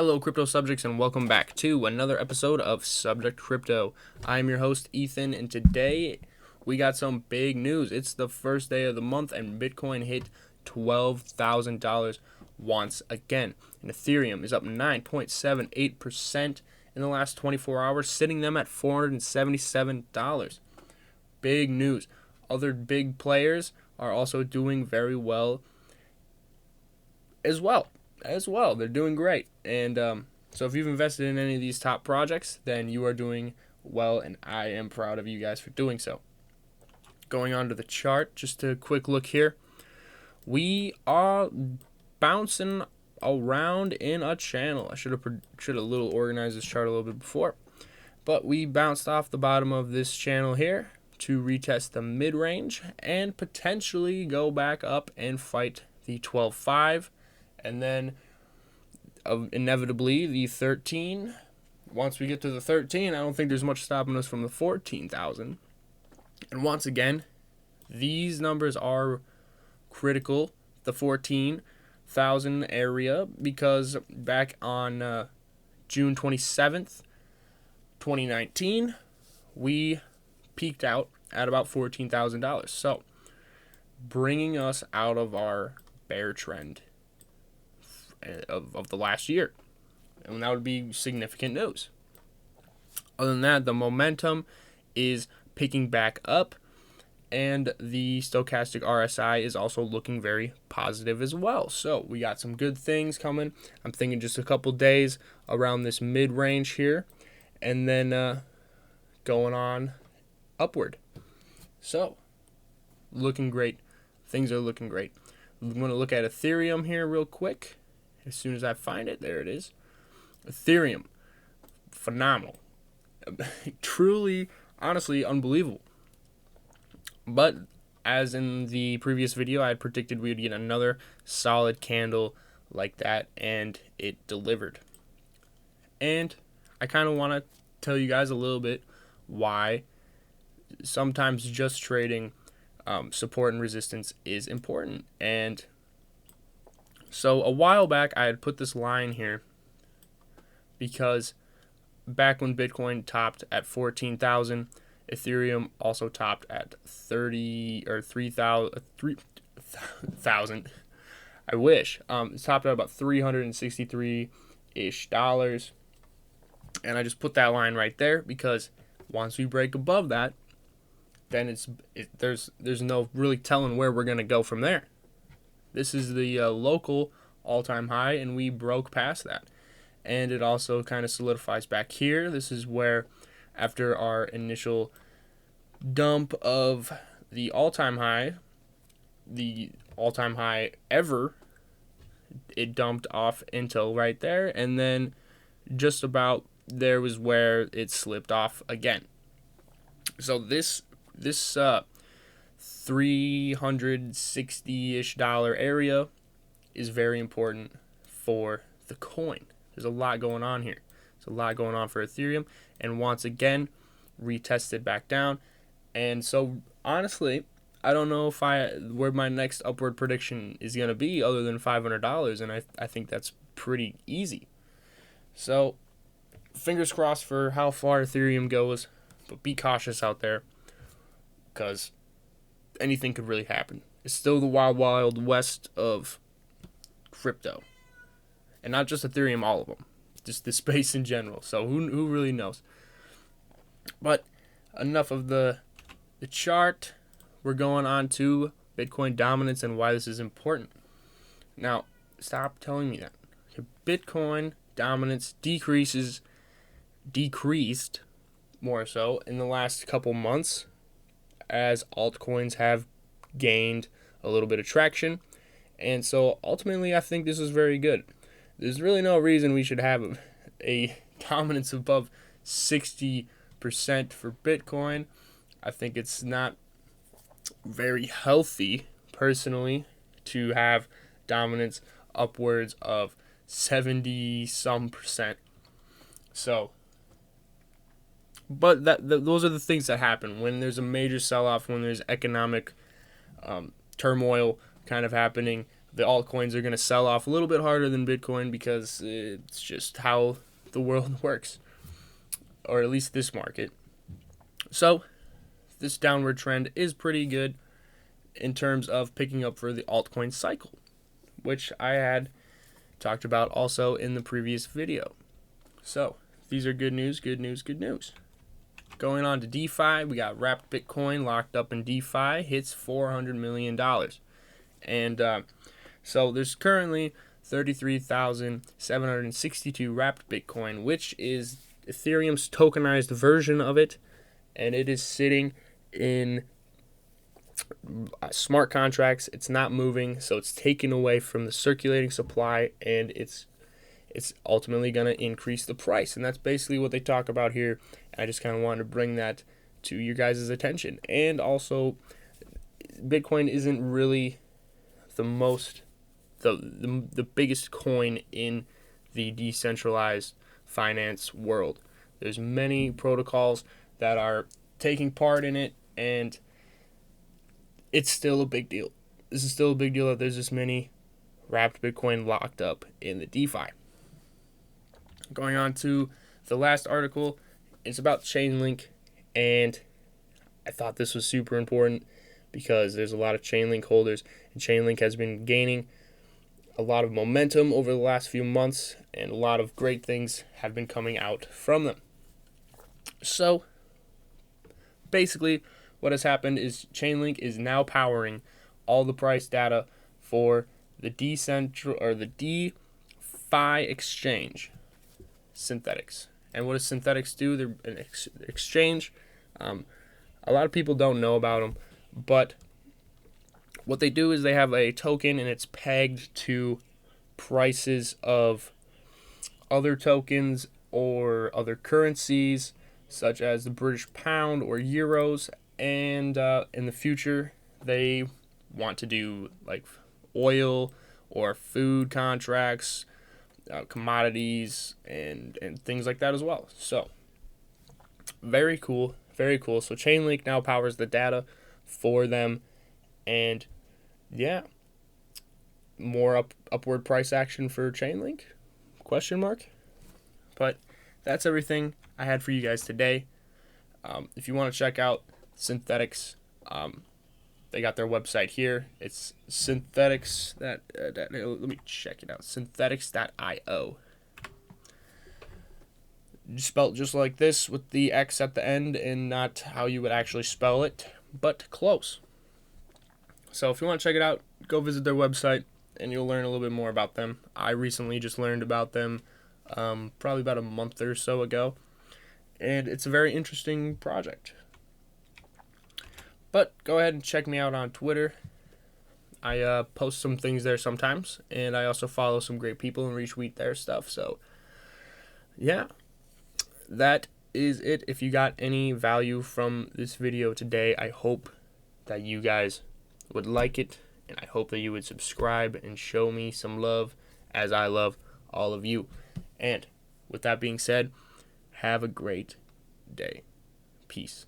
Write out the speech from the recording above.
Hello, crypto subjects, and welcome back to another episode of Subject Crypto. I'm your host, Ethan, and today we got some big news. It's the first day of the month, and Bitcoin hit $12,000 once again. And Ethereum is up 9.78% in the last 24 hours, sitting them at $477. Big news. Other big players are also doing very well as well. They're doing great. And so if you've invested in any of these top projects, then you are doing well, and I am proud of you guys for doing so. Going on to the chart, just a quick look here. We are bouncing around in a channel. I should have little organized this chart a little bit before. But we bounced off the bottom of this channel here to retest the mid-range and potentially go back up and fight the 12.5. And then inevitably the 13. Once we get to the 13, I don't think there's much stopping us from the 14,000. And once again, these numbers are critical, the 14,000 area, because back on June 27th, 2019, we peaked out at about $14,000. So bringing us out of our bear trend of the last year, and that would be significant news. Other than that, the momentum is picking back up, and the stochastic RSI is also looking very positive as well. So we got some good things coming. I'm thinking just a couple days around this mid-range here, and then going on upward. So looking great. Things are looking great. I'm going to look at Ethereum here real quick. As soon as I find it, there it is. Ethereum, phenomenal. Truly, honestly, unbelievable. But as in the previous video, I had predicted we would get another solid candle like that, and it delivered. And I kind of want to tell you guys a little bit why sometimes just trading support and resistance is important. And so a while back, I had put this line here because back when Bitcoin topped at 14,000, Ethereum also topped at 3,000. I wish. It topped at about $363-ish. And I just put that line right there because once we break above that, then there's no really telling where we're going to go from there. This is the local all-time high, and we broke past that. And it also kind of solidifies back here. This is where, after our initial dump of the all-time high ever, it dumped off until right there, and then just about there was where it slipped off again. So this $360-ish area is very important for the coin. There's a lot going on here. There's a lot going on for Ethereum, and once again retested back down. And so honestly, I don't know where my next upward prediction is going to be other than $500, and I think that's pretty easy. So fingers crossed for how far Ethereum goes, but be cautious out there because anything could really happen. It's still the wild, wild west of crypto. And not just Ethereum, all of them. Just the space in general. So who really knows? But enough of the chart. We're going on to Bitcoin dominance and why this is important. Now, stop telling me that. Bitcoin dominance decreased more so in the last couple months as altcoins have gained a little bit of traction. And so ultimately, I think this is very good. There's really no reason we should have a dominance above 60% for Bitcoin. I think it's not very healthy, personally, to have dominance upwards of 70-some%. So, but those are the things that happen when there's a major sell-off, when there's economic turmoil kind of happening. the altcoins are going to sell off a little bit harder than Bitcoin because it's just how the world works, or at least this market. So this downward trend is pretty good in terms of picking up for the altcoin cycle, which I had talked about also in the previous video. So these are good news, good news, good news. Going on to DeFi, we got wrapped Bitcoin locked up in DeFi, hits $400 million. And so there's currently 33,762 wrapped Bitcoin, which is Ethereum's tokenized version of it. And it is sitting in smart contracts. It's not moving, so it's taken away from the circulating supply, and it's ultimately going to increase the price. And that's basically what they talk about here. I just kind of wanted to bring that to your guys' attention. And also, Bitcoin isn't really the biggest coin in the decentralized finance world. There's many protocols that are taking part in it, and it's still a big deal. This is still a big deal that there's this many wrapped Bitcoin locked up in the DeFi. Going on to the last article, it's about Chainlink, and I thought this was super important because there's a lot of Chainlink holders, and Chainlink has been gaining a lot of momentum over the last few months, and a lot of great things have been coming out from them. So basically, what has happened is Chainlink is now powering all the price data for the DeFi exchange, Synthetics. And what does Synthetics do? They're an exchange. A lot of people don't know about them, but what they do is they have a token, and it's pegged to prices of other tokens or other currencies, such as the British pound or euros. And in the future, they want to do like oil or food contracts, commodities, and things like that as well. So very cool, very cool. So Chainlink now powers the data for them, and yeah, more upward price action for Chainlink? Question mark. But that's everything I had for you guys today. If you want to check out Synthetics, they got their website here. It's Synthetics. Let me check it out. Synthetics.io. Spelled just like this with the X at the end, and not how you would actually spell it, but close. So if you want to check it out, go visit their website, and you'll learn a little bit more about them. I recently just learned about them probably about a month or so ago, and it's a very interesting project. But go ahead and check me out on Twitter. I post some things there sometimes, and I also follow some great people and retweet their stuff. So yeah, that is it. If you got any value from this video today, I hope that you guys would like it, and I hope that you would subscribe and show me some love as I love all of you. And with that being said, have a great day. Peace.